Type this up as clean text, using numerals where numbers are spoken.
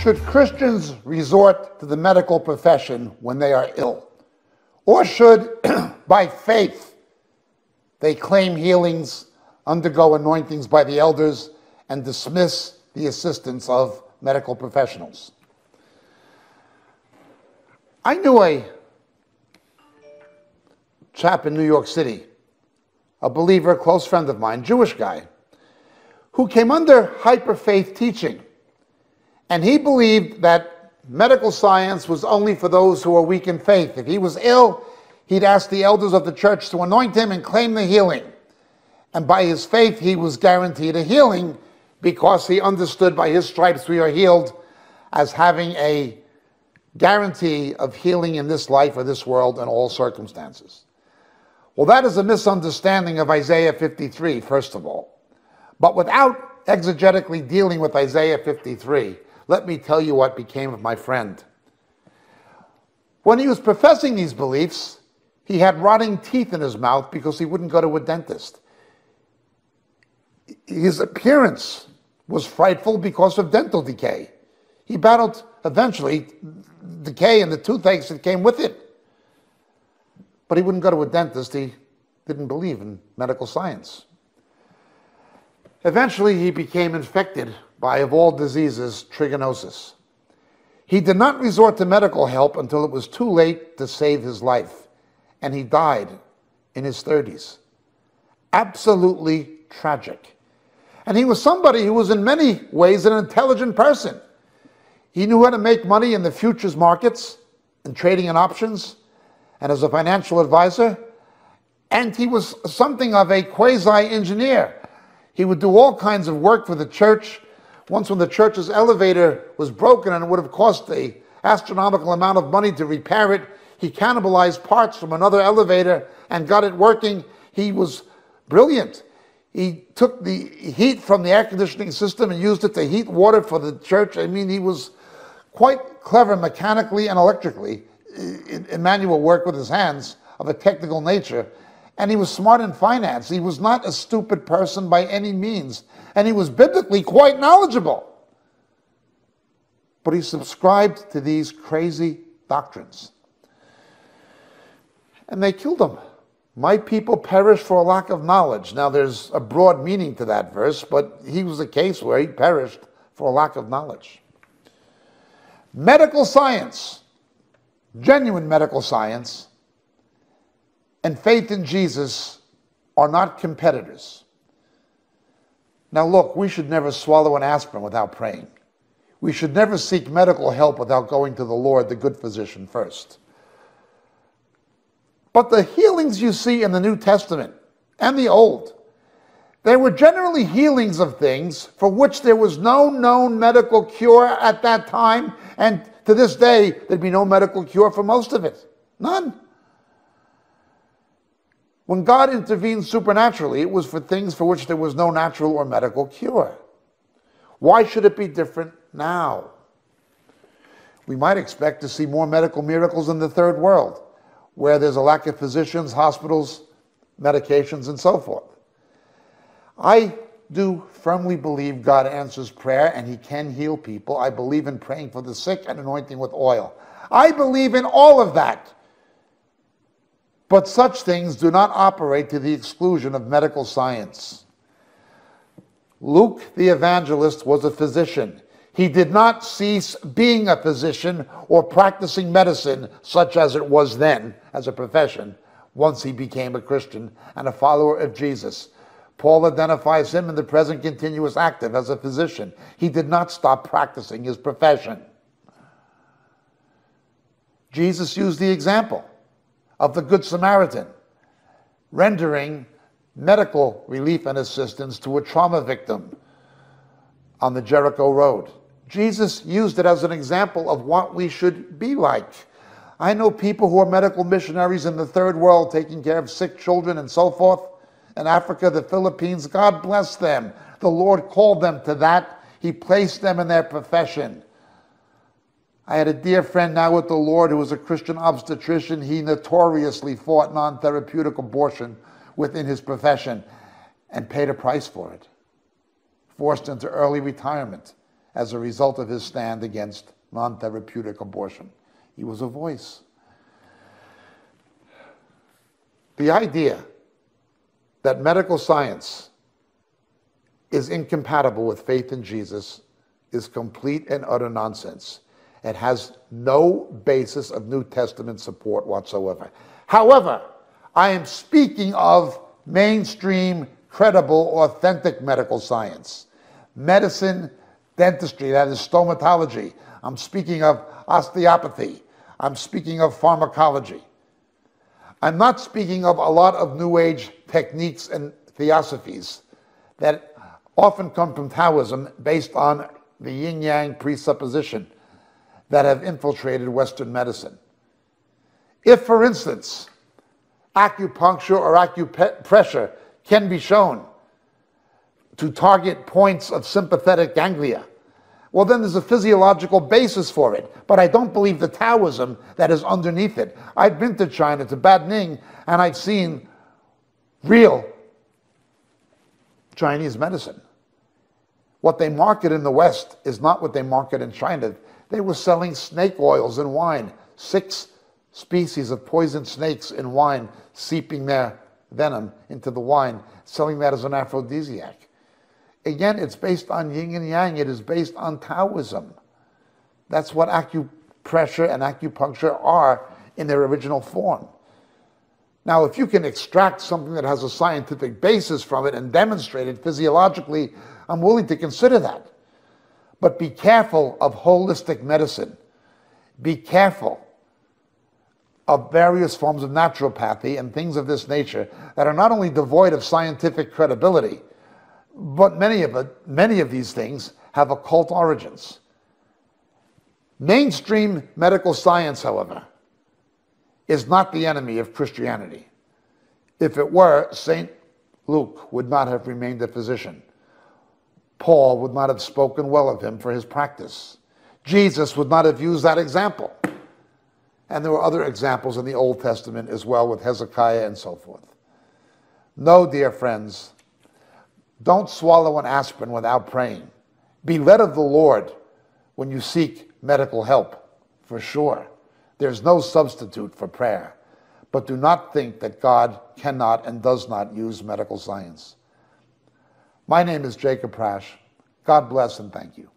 Should Christians resort to the medical profession when they are ill? Or should, by faith, they claim healings, undergo anointings by the elders, and dismiss the assistance of medical professionals? I knew a chap in New York City, a believer, a close friend of mine, Jewish guy, who came under hyper-faith teaching. And he believed that medical science was only for those who were weak in faith. If he was ill, he'd ask the elders of the church to anoint him and claim the healing. And by his faith, he was guaranteed a healing because he understood by his stripes we are healed as having a guarantee of healing in this life or this world in all circumstances. Well, that is a misunderstanding of Isaiah 53, first of all. But without exegetically dealing with Isaiah 53, let me tell you what became of my friend. When he was professing these beliefs, he had rotting teeth in his mouth because he wouldn't go to a dentist. His appearance was frightful because of dental decay. He battled, eventually, decay and the toothaches that came with it. But he wouldn't go to a dentist. He didn't believe in medical science. Eventually, he became infected by, of all diseases, trichinosis. He did not resort to medical help until it was too late to save his life, and he died in his 30s. Absolutely tragic. And he was somebody who was in many ways an intelligent person. He knew how to make money in the futures markets, in trading and options, and as a financial advisor, and he was something of a quasi-engineer. He would do all kinds of work for the church. Once when the church's elevator was broken and it would have cost an astronomical amount of money to repair it, he cannibalized parts from another elevator and got it working. He was brilliant. He took the heat from the air conditioning system and used it to heat water for the church. I mean, he was quite clever mechanically and electrically in manual work with his hands of a technical nature. And he was smart in finance. He was not a stupid person by any means. And he was biblically quite knowledgeable. But he subscribed to these crazy doctrines. And they killed him. My people perish for a lack of knowledge. Now there's a broad meaning to that verse, but he was a case where he perished for a lack of knowledge. Medical science, genuine medical science, and faith in Jesus are not competitors. Now look, we should never swallow an aspirin without praying. We should never seek medical help without going to the Lord, the good physician, first. But the healings you see in the New Testament and the Old, they were generally healings of things for which there was no known medical cure at that time, and to this day, there'd be no medical cure for most of it. None. When God intervened supernaturally, it was for things for which there was no natural or medical cure. Why should it be different now? We might expect to see more medical miracles in the third world, where there's a lack of physicians, hospitals, medications, and so forth. I do firmly believe God answers prayer and he can heal people. I believe in praying for the sick and anointing with oil. I believe in all of that. But such things do not operate to the exclusion of medical science. Luke the evangelist was a physician. He did not cease being a physician or practicing medicine such as it was then as a profession once he became a Christian and a follower of Jesus. Paul identifies him in the present continuous active as a physician. He did not stop practicing his profession. Jesus used the example of the Good Samaritan, rendering medical relief and assistance to a trauma victim on the Jericho Road. Jesus used it as an example of what we should be like. I know people who are medical missionaries in the third world taking care of sick children and so forth. In Africa, the Philippines, God bless them. The Lord called them to that. He placed them in their profession. I had a dear friend now with the Lord who was a Christian obstetrician. He notoriously fought non-therapeutic abortion within his profession and paid a price for it. Forced into early retirement as a result of his stand against non-therapeutic abortion. He was a voice. The idea that medical science is incompatible with faith in Jesus is complete and utter nonsense. It has no basis of New Testament support whatsoever. However, I am speaking of mainstream, credible, authentic medical science. Medicine, dentistry, that is stomatology. I'm speaking of osteopathy. I'm speaking of pharmacology. I'm not speaking of a lot of New Age techniques and theosophies that often come from Taoism based on the yin-yang presupposition that have infiltrated Western medicine. If, for instance, acupuncture or acupressure can be shown to target points of sympathetic ganglia, well, then there's a physiological basis for it. But I don't believe the Taoism that is underneath it. I've been to China, to Baoding, and I've seen real Chinese medicine. What they market in the West is not what they market in China. They were selling snake oils in wine, 6 species of poison snakes in wine, seeping their venom into the wine, selling that as an aphrodisiac. Again, it's based on yin and yang. It is based on Taoism. That's what acupressure and acupuncture are in their original form. Now, if you can extract something that has a scientific basis from it and demonstrate it physiologically, I'm willing to consider that. But be careful of holistic medicine. Be careful of various forms of naturopathy and things of this nature that are not only devoid of scientific credibility, but many of these things have occult origins. Mainstream medical science, however, is not the enemy of Christianity. If it were, St. Luke would not have remained a physician. Paul would not have spoken well of him for his practice. Jesus would not have used that example. And there were other examples in the Old Testament as well, with Hezekiah and so forth. No, dear friends, don't swallow an aspirin without praying. Be led of the Lord when you seek medical help, for sure. There's no substitute for prayer. But do not think that God cannot and does not use medical science. My name is Jacob Prasch. God bless and thank you.